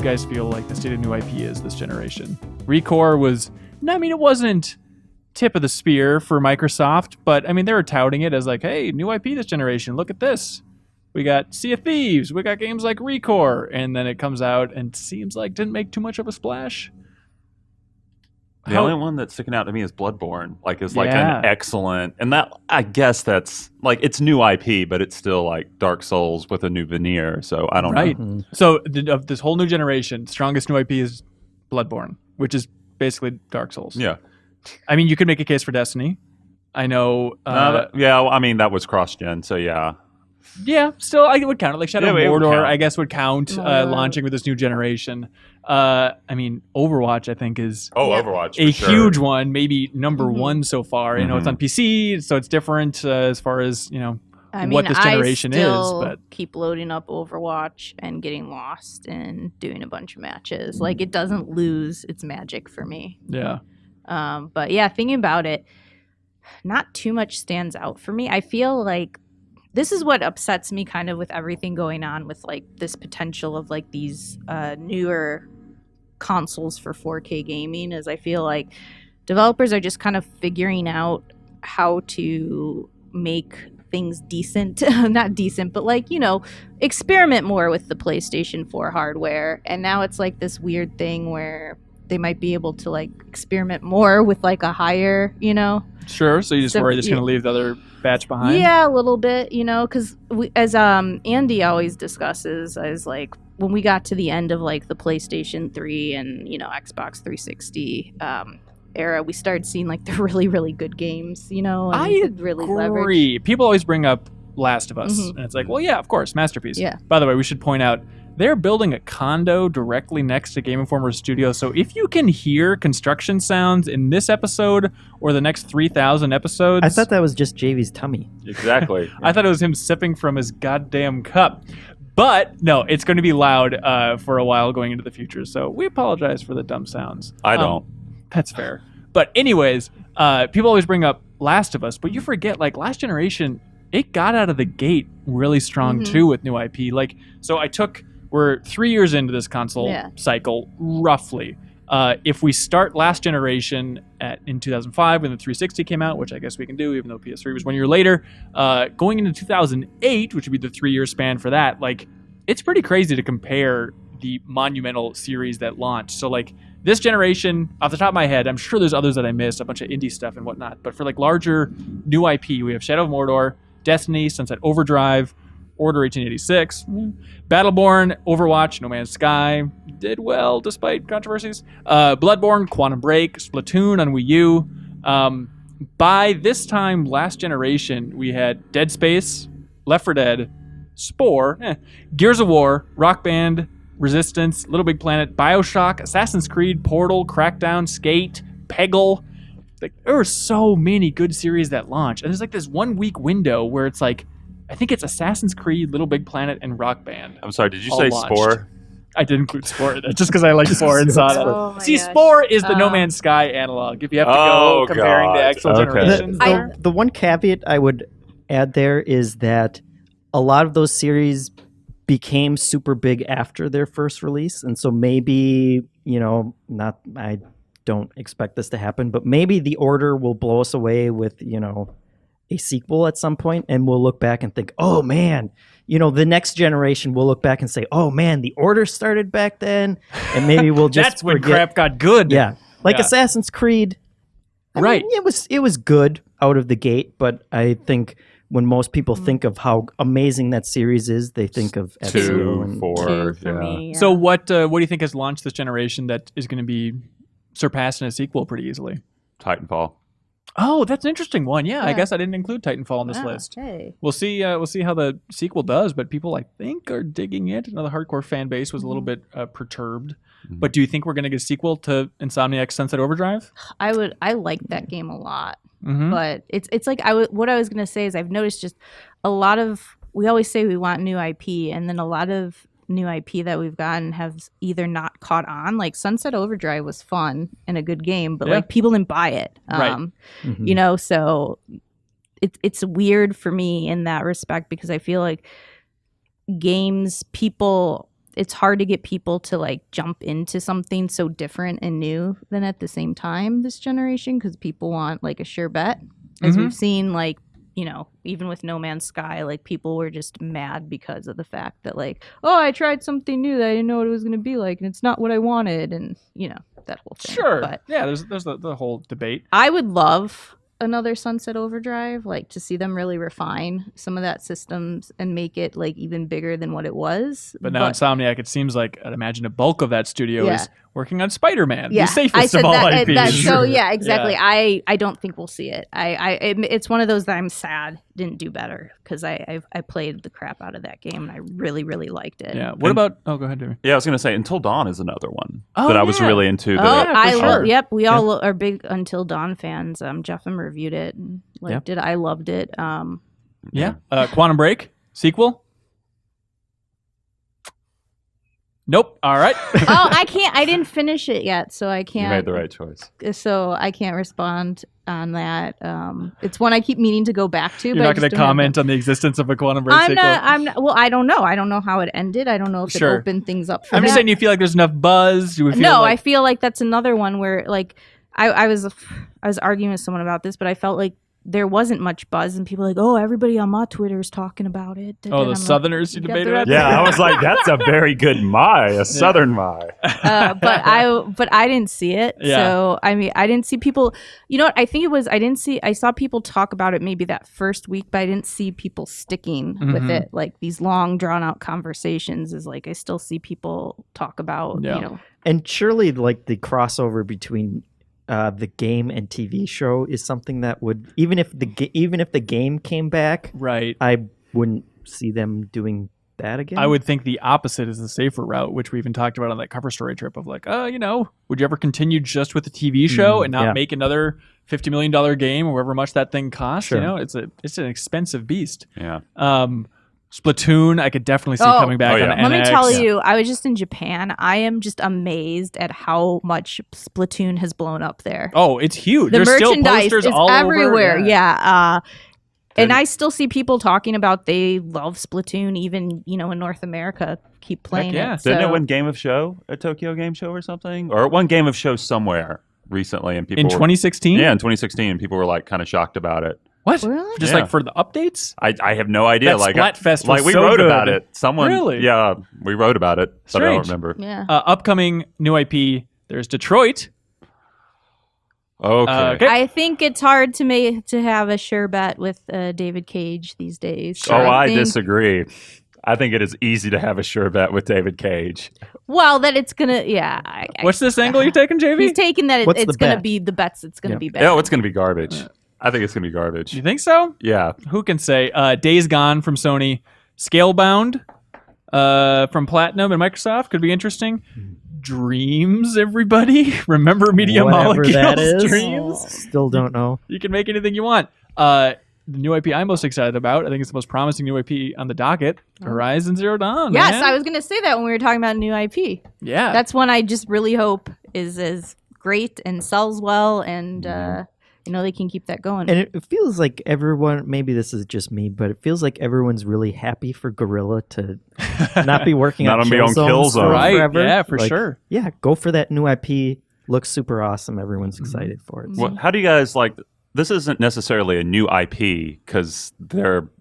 guys feel like the state of new IP is this generation? ReCore was, it wasn't tip of the spear for Microsoft, but they were touting it as like, hey, new IP this generation. Look at this. We got Sea of Thieves. We got games like ReCore. And then it comes out and seems like didn't make too much of a splash. The only one that's sticking out to me is Bloodborne. An excellent, and that, I guess that's like, it's new IP, but it's still like Dark Souls with a new veneer. So I don't know. Right. So of this whole new generation, strongest new IP is Bloodborne, which is basically Dark Souls. Yeah. You could make a case for Destiny. I know. That was cross-gen, so yeah. Yeah, still, I would count it. Like Shadow of Mordor, I guess, would count launching with this new generation. Overwatch, I think, is Overwatch, a huge one, maybe number one so far. It's on PC, so it's different as far as, what this generation is. But keep loading up Overwatch and getting lost and doing a bunch of matches. Like, it doesn't lose its magic for me. Yeah. But yeah, thinking about it, not too much stands out for me. I feel like this is what upsets me kind of with everything going on with like this potential of like these newer consoles for 4K gaming, is I feel like developers are just kind of figuring out how to make things decent, not decent, but like, experiment more with the PlayStation 4 hardware. And now it's like this weird thing where they might be able to like experiment more with like a higher, Sure. So you just worry it's going to leave the other batch behind? Yeah, a little bit, because as Andy always discusses, as like when we got to the end of like the PlayStation 3 and, Xbox 360 era, we started seeing like the really, really good games, and I really agree. leverage. People always bring up Last of Us, and it's like, well, yeah, of course, masterpiece. Yeah. By the way, we should point out, they're building a condo directly next to Game Informer Studio, so if you can hear construction sounds in this episode or the next 3,000 episodes... I thought that was just Javy's tummy. Exactly. I thought it was him sipping from his goddamn cup. But, no, it's going to be loud for a while going into the future, so we apologize for the dumb sounds. I don't. That's fair. But anyways, people always bring up Last of Us, but you forget, like, last generation, it got out of the gate really strong, too, with new IP. Like, so we're 3 years into this console cycle, roughly. If we start last generation in 2005 when the 360 came out, which I guess we can do, even though PS3 was 1 year later, going into 2008, which would be the 3-year span for that, like, it's pretty crazy to compare the monumental series that launched. So, like, this generation, off the top of my head, I'm sure there's others that I missed, a bunch of indie stuff and whatnot, but for, like, larger new IP, we have Shadow of Mordor, Destiny, Sunset Overdrive, Order 1886, Battleborn, Overwatch, No Man's Sky, did well despite controversies, Bloodborne, Quantum Break, Splatoon on Wii U. By this time last generation, we had Dead Space, Left 4 Dead, Spore, Gears of War, Rock Band, Resistance, LittleBigPlanet, BioShock, Assassin's Creed, Portal, Crackdown, Skate, Peggle. Like, there were so many good series that launched, and there's like this 1 week window where it's like, I think it's Assassin's Creed, LittleBigPlanet, and Rock Band. I'm sorry, did you say launched. Spore? I did include Spore, just because I like Spore and saw that. See, gosh. Spore is the No Man's Sky analog. If you have to go comparing the actual generations. The one caveat I would add there is that a lot of those series became super big after their first release, and so maybe, I don't expect this to happen, but maybe the order will blow us away with, a sequel at some point, and we'll look back and think, oh man, the next generation will look back and say, oh man, the order started back then, and maybe we'll just That's when crap got good. Yeah. Assassin's Creed. I mean, it was good out of the gate, but I think when most people think of how amazing that series is, they think of Ezio 2, and 4. For me, yeah. So what do you think has launched this generation that is going to be surpassed in a sequel pretty easily? Titanfall. Oh, that's an interesting one. Yeah, I guess I didn't include Titanfall on this list. Hey. We'll see how the sequel does, but people, I think, are digging it. Another hardcore fan base was a little bit perturbed. But do you think we're going to get a sequel to Insomniac's Sunset Overdrive? I like that game a lot. But it's like what I was going to say is I've noticed just a lot of, we always say we want new IP, and then a lot of new IP that we've gotten have either not caught on. Like Sunset Overdrive was fun and a good game, but like people didn't buy it. So it's weird for me in that respect, because I feel like games, people, it's hard to get people to like jump into something so different and new than at the same time this generation, because people want like a sure bet, as we've seen, like, you know, even with No Man's Sky, like people were just mad because of the fact that like, oh, I tried something new that I didn't know what it was going to be like, and it's not what I wanted, and you know, that whole thing. Sure. But yeah, there's the whole debate. I would love another Sunset Overdrive, like to see them really refine some of that systems and make it like even bigger than what it was. But now Insomniac, it seems like I'd imagine a bulk of that studio is working on Spider-Man, the safest I said of all that, IPs. so yeah, exactly. Yeah. I don't think we'll see it. It's one of those that I'm sad didn't do better, because I played the crap out of that game and I really, really liked it. Yeah. What about? Oh, go ahead, Jeremy. Yeah, I was going to say Until Dawn is another one Oh, that I was yeah. really into. Yep, we all are big Until Dawn fans. Jeff reviewed it and liked it. I loved it. Yeah. Quantum Break sequel. Nope. All right. I can't. I didn't finish it yet, so I can't. You made the right choice. So I can't respond on that. It's one I keep meaning to go back to. You're but not going to comment on the existence of a Quantum Break sequel? I'm not. Well, I don't know. I don't know how it ended. I don't know if it opened things up for I'm that. just saying, you feel like there's enough buzz. I feel like that's another one where, like, I was arguing with someone about this, but I felt like there wasn't much buzz, and people were like, oh, everybody on my Twitter is talking about it. Oh, the Southerners you debated on? Yeah, I was like, that's a very good a Southern but I didn't see it. Yeah. So I mean, I didn't see people. You know what? I think it was I saw people talk about it maybe that first week, but I didn't see people sticking with it. Like these long drawn out conversations is like I still see people talk about. You know, and surely like the crossover between the game and TV show is something that would, even if the game came back, right? I wouldn't see them doing that again. I would think the opposite is the safer route, which we even talked about on that cover story trip of like, you know, would you ever continue just with the TV show and not make another $50 million game or however much that thing costs? Sure. You know, it's an expensive beast. Yeah. Splatoon, I could definitely see coming back on NX. Let me tell you, I was just in Japan. I am just amazed at how much Splatoon has blown up there. Oh, it's huge. The There's still merchandise posters is all everywhere. over. Yeah. And I still see people talking about they love Splatoon, even, you know, in North America, keep playing it. Didn't it win Game of Show at Tokyo Game Show or something? Or it won Game of Show somewhere recently, and people in 2016? Yeah, in 2016, people were like kind of shocked about it. What? Really? Just like for the updates? I have no idea. That Splatfest was we so wrote good. about it. Someone, Really? Yeah, we wrote about it, but I don't Strange. remember. Yeah. Upcoming new IP, there's Detroit. Okay. I think it's hard to have a sure bet with David Cage these days. Oh, I disagree. I think it is easy to have a sure bet with David Cage. Well, that it's gonna, What's this angle you're taking, JV? He's taking that What's it's the gonna bet? be the bets. It's gonna be bad. Oh, it's going to be garbage. I think it's going to be garbage. You think so? Yeah. Who can say? Days Gone from Sony. Scalebound from Platinum and Microsoft could be interesting. Dreams, everybody. Remember Media Whatever Molecules? that is. Dreams. Still don't know. You can make anything you want. The new IP I'm most excited about, I think it's the most promising new IP on the docket, Horizon Zero Dawn. Yes, man. I was gonna say that when we were talking about new IP. Yeah. That's one I just really hope is great and sells well, and you know, they can keep that going. And it feels like everyone, maybe this is just me, but it feels like everyone's really happy for Guerrilla to not be working Not on be on Killzone. Right, forever. yeah, for sure. Yeah, go for that new IP. Looks super awesome. Everyone's excited for it. Well, how do you guys like? This isn't necessarily a new IP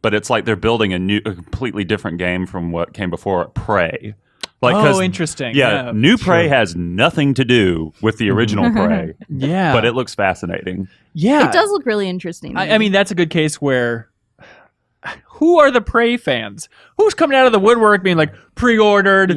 but it's like they're building a completely different game from what came before it, Prey. Like, interesting. Yeah, new Prey has nothing to do with the original Prey. Yeah. But it looks fascinating. Yeah. It does look really interesting. I mean, that's a good case where who are the Prey fans? Who's coming out of the woodwork being like, pre-ordered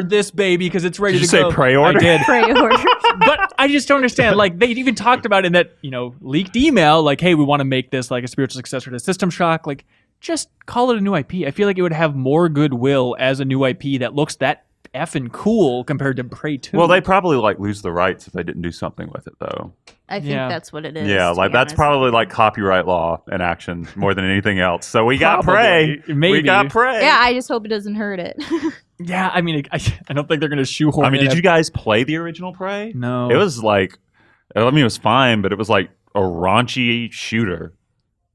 this baby because it's ready Did to you go? say pre-order? I did. Pre-order. But I just don't understand. Like, they even talked about in that, you know, leaked email, like, hey, we want to make this like a spiritual successor to System Shock. Like, just call it a new IP. I feel like it would have more goodwill as a new IP that looks that effing cool compared to Prey 2. Well, they probably like lose the rights if they didn't do something with it, though. I think that's what it is. Yeah, like that's probably like copyright law in action more than anything else. So we got Probably. Prey. Maybe. We got Prey. Yeah, I just hope it doesn't hurt it. Yeah, I mean, I don't think they're going to shoehorn I mean, in did you guys play the original Prey? No. It was like, I mean, it was fine, but it was like a raunchy shooter.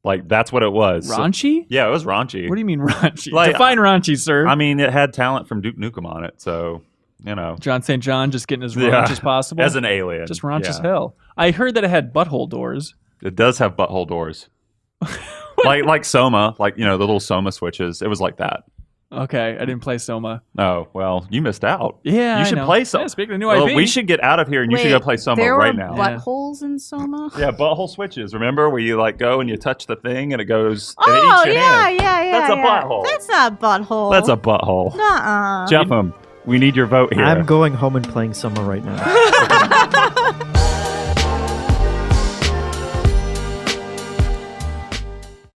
Like, that's what it was. Raunchy? Yeah, it was raunchy. What do you mean raunchy? Like, Define raunchy, sir. I mean, it had talent from Duke Nukem on it, so, you know. John St. John just getting as raunch as possible. As an alien. Just raunch as hell. I heard that it had butthole doors. It does have butthole doors. like Soma, like, you know, the little Soma switches. It was like that. Okay, I didn't play Soma. Oh, well, you missed out. Yeah, you should play Soma. Yeah, speaking of new IP. We should get out of here and you should go play Soma right now. There were buttholes in Soma? Yeah, butthole switches. Remember where you like go and you touch the thing and it goes and it Oh, eats your hand? yeah. That's a butthole. That's not a butthole. That's a butthole. Nuh-uh. Jeffem, we need your vote here. I'm going home and playing Summer right now.